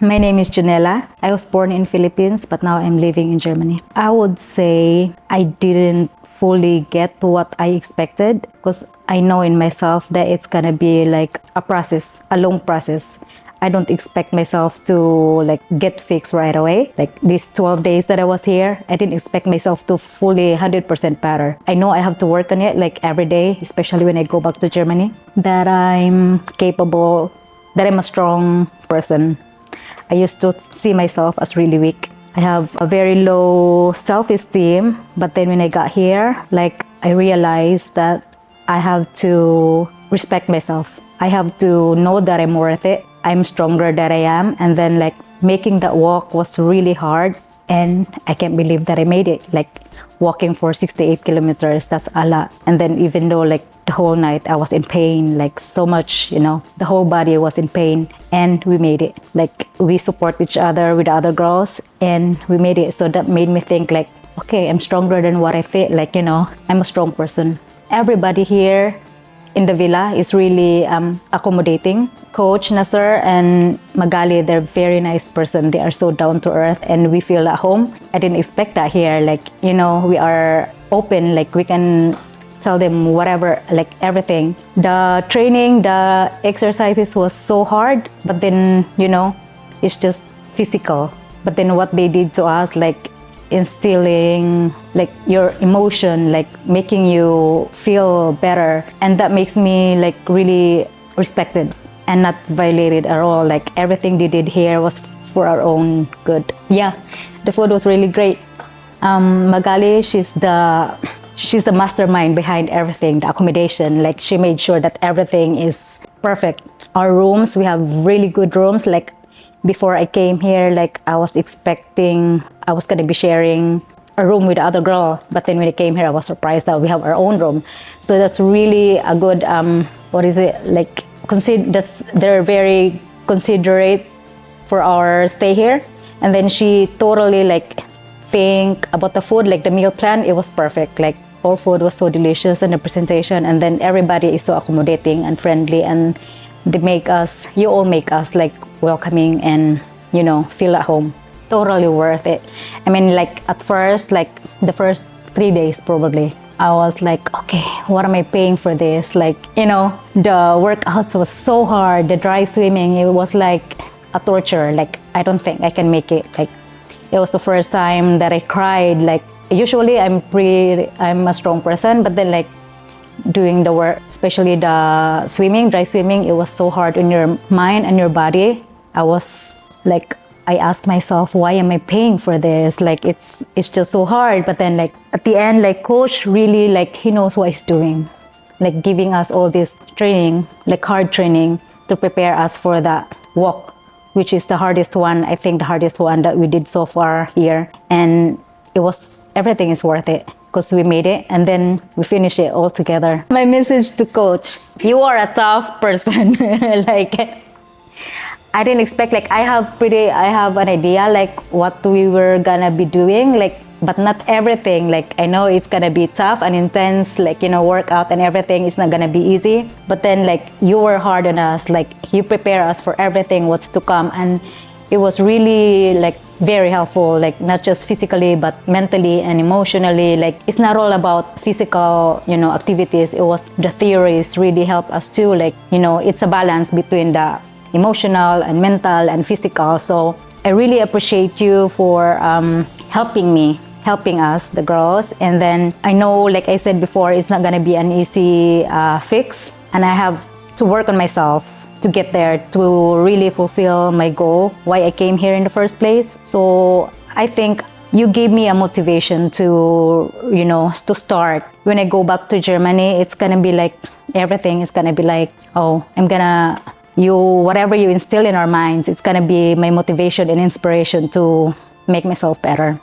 My name is Jonila. I was born in Philippines, but now I'm living in Germany. I would say I didn't fully get what I expected because I know in myself that it's gonna be like a process, a long process. I don't expect myself to like get fixed right away. Like these 12 days that I was here, I didn't expect myself to fully 100% better. I know I have to work on it like every day, especially when I go back to Germany, that I'm capable, that I'm a strong person. I used to see myself as really weak. I have a very low self-esteem, but then when I got here, like I realized that I have to respect myself. I have to know that I'm worth it. I'm stronger than I am. And then like making that walk was really hard. And I can't believe that I made it. Like walking for 68 kilometers, that's a lot. And then even though like the whole night I was in pain, like so much, the whole body was in pain, and we made it. Like we support each other with the other girls and we made it. So that made me think like, okay, I'm stronger than what I think. Like, I'm a strong person. Everybody here in the villa is really accommodating. Coach Nasser and Magali, they're very nice person. They are so down to earth and we feel at home. I didn't expect that here. Like, we are open, like we can tell them whatever, like everything. The training, the exercises was so hard, but then, it's just physical. But then what they did to us, like instilling like your emotion, like making you feel better, and that makes me like really respected and not violated at all. Like everything they did here was for our own good. Yeah, the food was really great. Magali, she's the mastermind behind everything, the accommodation. Like she made sure that everything is perfect. Our rooms, we have really good rooms. Like before I came here, like I was expecting I was gonna be sharing a room with the other girl, but then when I came here, I was surprised that we have our own room. So that's really a good they're very considerate for our stay here. And then she totally like think about the food, like the meal plan, it was perfect. Like all food was so delicious and the presentation, and then everybody is so accommodating and friendly, and you all make us like welcoming and feel at home. Totally worth it. I mean, like at first, like the first 3 days probably, I was like, okay, what am I paying for this? Like, the workouts was so hard. The dry swimming, it was like a torture. Like, I don't think I can make it. Like, it was the first time that I cried. Like, usually I'm a strong person, but then like doing the work, especially the swimming, dry swimming, it was so hard on your mind and your body. I asked myself, why am I paying for this? Like it's just so hard. But then like at the end, like coach really like he knows what he's doing, like giving us all this training, like hard training to prepare us for that walk, which is the hardest one. I think the hardest one that we did so far here, and everything is worth it because we made it and then we finished it all together. My message to coach: you are a tough person. Like. I didn't expect, like I have an idea like what we were gonna be doing, like, but not everything. Like I know it's gonna be tough and intense, like, workout and everything is not gonna be easy. But then like you were hard on us, like you prepare us for everything what's to come. And it was really like very helpful, like not just physically, but mentally and emotionally. Like it's not all about physical, activities. It was the theories really helped us too. Like, it's a balance between the emotional and mental and physical. So I really appreciate you for helping us, the girls. And then I know, like I said before, it's not gonna be an easy fix, and I have to work on myself to get there, to really fulfill my goal, why I came here in the first place. So I think you gave me a motivation to, to start. When I go back to Germany, it's gonna be like, everything is gonna be like, oh, whatever you instill in our minds, it's gonna be my motivation and inspiration to make myself better.